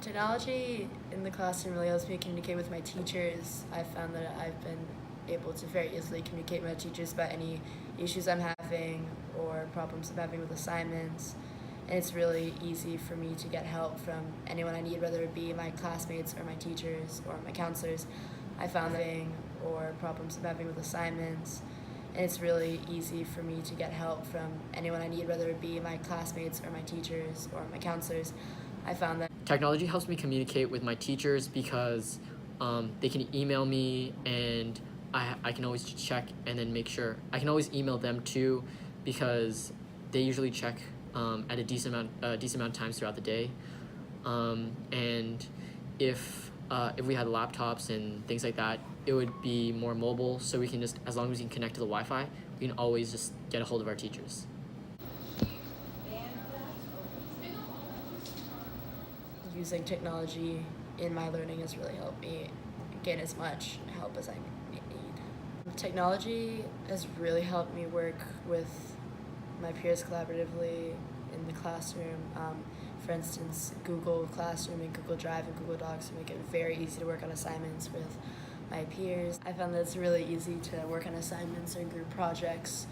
Technology in the classroom really helps me communicate with my teachers. I've found that I've been able to very easily communicate with my teachers about any issues I'm having or problems I'm having with assignments. And it's really easy for me to get help from anyone I need, whether it be my classmates or my teachers or my counselors. I found that or problems I'm having with assignments. And it's really easy for me to get help from anyone I need, whether it be my classmates or my teachers or my counselors. I found that Technology helps me communicate with my teachers because they can email me, and I can always check and then make sure. I can always email them too because they usually check at a decent amount of times throughout the day. And if we had laptops and things like that, it would be more mobile, so we can just, as long as we can connect to the Wi-Fi, we can always just get a hold of our teachers. using technology in my learning has really helped me gain as much help as I need. Technology has really helped me work with my peers collaboratively in the classroom. For instance, Google Classroom and Google Drive and Google Docs make it very easy to work on assignments with my peers. I found that it's really easy to work on assignments or group projects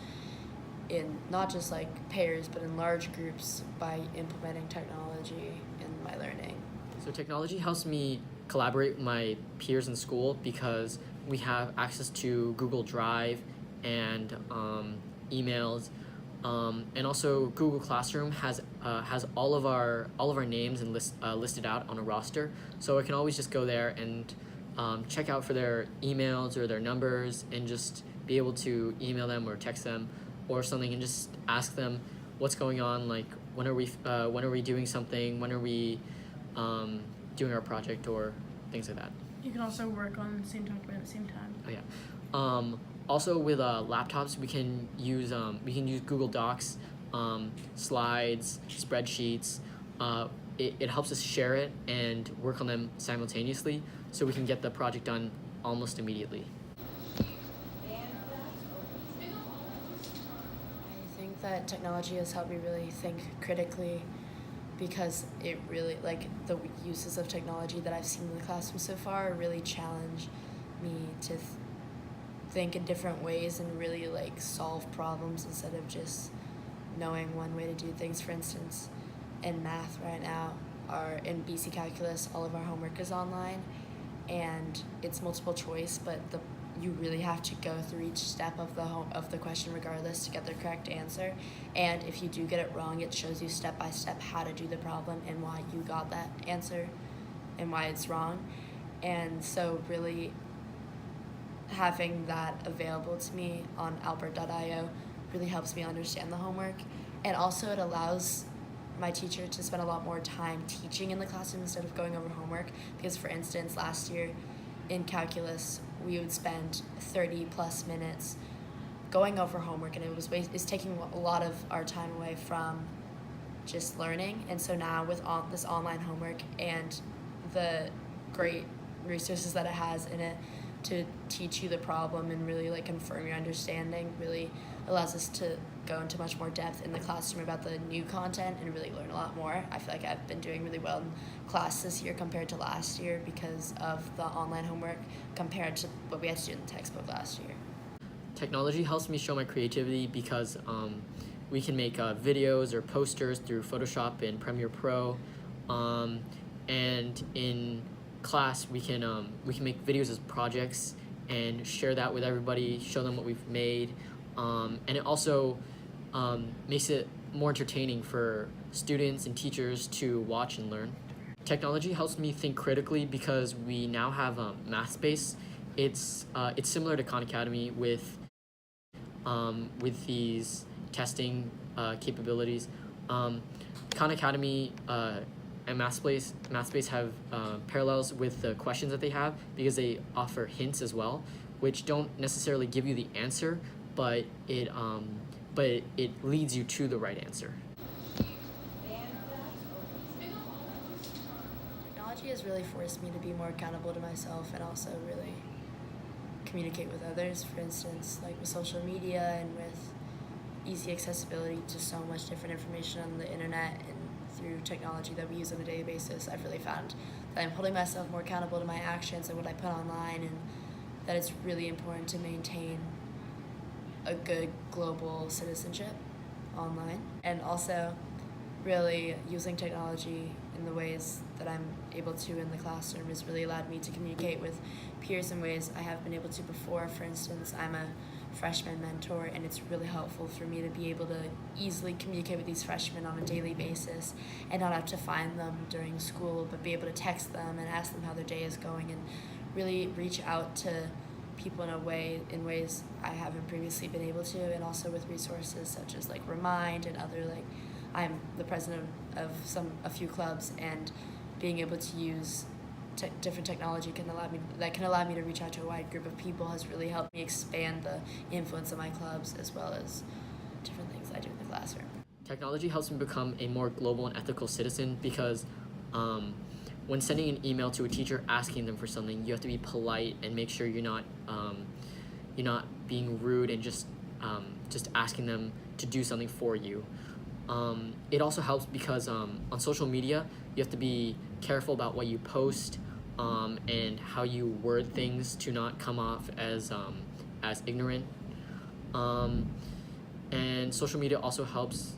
in not just like pairs, but in large groups by implementing technology in my learning. So technology helps me collaborate with my peers in school because we have access to Google Drive and emails, and also Google Classroom has all of our names and listed out on a roster. So I can always just go there and check out for their emails or their numbers and just be able to email them or text them or something and just ask them what's going on, like when are we doing something, when are we doing our project or things like that. You can also work on the same document at the same time. Oh yeah. Also with laptops, we can use Google Docs, slides, spreadsheets. It helps us share it and work on them simultaneously, so we can get the project done almost immediately. I think that technology has helped me really think critically because it really, like, the uses of technology that I've seen in the classroom so far really challenge me to think in different ways and really like solve problems instead of just knowing one way to do things. For instance, in math right now, in BC Calculus, all of our homework is online and it's multiple choice, but you really have to go through each step of the question regardless to get the correct answer. And if you do get it wrong, it shows you step by step how to do the problem and why you got that answer and why it's wrong. And so really having that available to me on albert.io really helps me understand the homework. And also it allows my teacher to spend a lot more time teaching in the classroom instead of going over homework. Because for instance, last year in calculus, we would spend 30 plus minutes going over homework, and it's taking a lot of our time away from just learning. And so now with this online homework and the great resources that it has in it to teach you the problem and really like confirm your understanding, really allows us to go into much more depth in the classroom about the new content and really learn a lot more. I feel like I've been doing really well in class this year compared to last year because of the online homework compared to what we had to do in the textbook last year. Technology helps me show my creativity because we can make videos or posters through Photoshop and Premiere Pro, and in class we can make videos as projects and share that with everybody, show them what we've made, and it also makes it more entertaining for students and teachers to watch and learn. Technology helps me think critically because we now have Math Space. It's similar to Khan Academy with these testing capabilities. Khan Academy and Math Space have parallels with the questions that they have because they offer hints as well, which don't necessarily give you the answer, but it leads you to the right answer. Technology has really forced me to be more accountable to myself and also really communicate with others. For instance, like with social media and with easy accessibility to so much different information on the internet and through technology that we use on a daily basis, I've really found that I'm holding myself more accountable to my actions and what I put online, and that it's really important to maintain a good global citizenship online. And also really using technology in the ways that I'm able to in the classroom has really allowed me to communicate with peers in ways I haven't been able to before. For instance, I'm a freshman mentor, and it's really helpful for me to be able to easily communicate with these freshmen on a daily basis and not have to find them during school, but be able to text them and ask them how their day is going, and really reach out to people in ways I haven't previously been able to, and also with resources such as like Remind and other, like, I'm the president of a few clubs, and being able to use different technology can allow me to reach out to a wide group of people has really helped me expand the influence of my clubs as well as different things I do in the classroom. Technology helps me become a more global and ethical citizen because when sending an email to a teacher asking them for something, you have to be polite and make sure you're not being rude and just asking them to do something for you. It also helps because on social media, you have to be careful about what you post and how you word things to not come off as ignorant. And social media also helps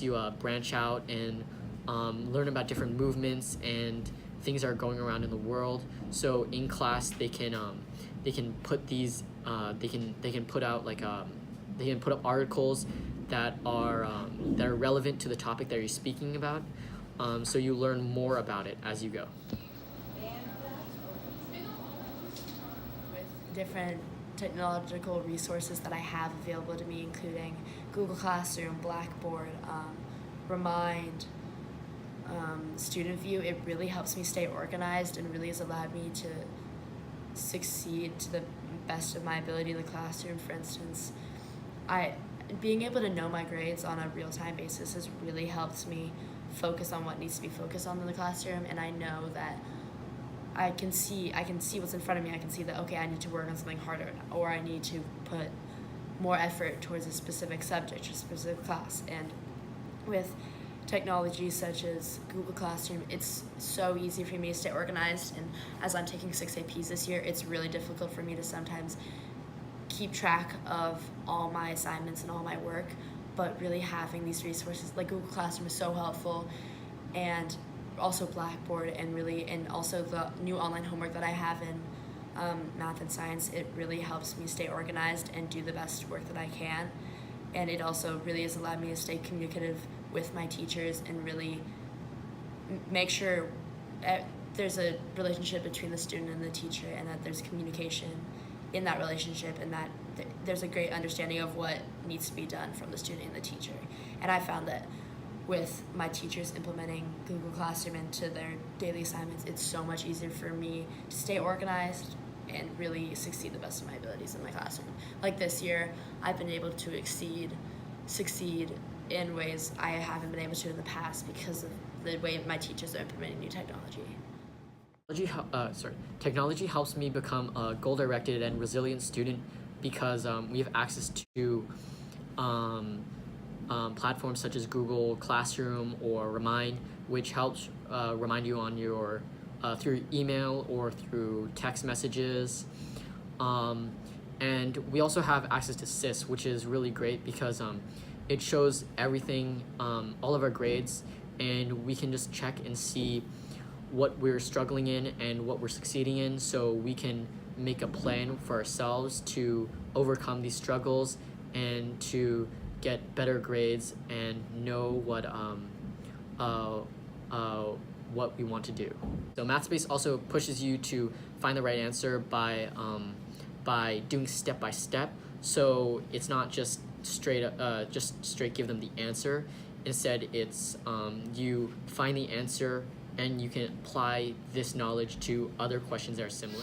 you branch out and learn about different movements and things that are going around in the world. So in class, they can put these they can put out they can put up articles that are relevant to the topic that you're speaking about. So you learn more about it as you go. With different technological resources that I have available to me, including Google Classroom, Blackboard, Remind, Student View, it really helps me stay organized and really has allowed me to succeed to the best of my ability in the classroom. For instance, being able to know my grades on a real-time basis has really helped me focus on what needs to be focused on in the classroom, and I know that I can see what's in front of me. I can see that, okay, I need to work on something harder, or I need to put more effort towards a specific subject or specific class. And with technologies such as Google Classroom, it's so easy for me to stay organized, and as I'm taking 6 APs this year, it's really difficult for me to sometimes keep track of all my assignments and all my work, but really having these resources like Google Classroom is so helpful, and also Blackboard, and also the new online homework that I have in math and science, it really helps me stay organized and do the best work that I can. And it also really has allowed me to stay communicative with my teachers and really make sure there's a relationship between the student and the teacher, and that there's communication in that relationship, and that there's a great understanding of what needs to be done from the student and the teacher. And I found that with my teachers implementing Google Classroom into their daily assignments, it's so much easier for me to stay organized and really succeed the best of my abilities in my classroom. Like this year, I've been able to succeed in ways I haven't been able to in the past because of the way my teachers are implementing new technology. Technology helps me become a goal-directed and resilient student because we have access to platforms such as Google Classroom or Remind, which helps remind you on your through email or through text messages. And we also have access to SIS, which is really great because it shows everything, all of our grades, and we can just check and see what we're struggling in and what we're succeeding in, so we can make a plan for ourselves to overcome these struggles and to get better grades and know what we want to do. So MathSpace also pushes you to find the right answer by doing step by step. So it's not just straight give them the answer. Instead, it's you find the answer and you can apply this knowledge to other questions that are similar.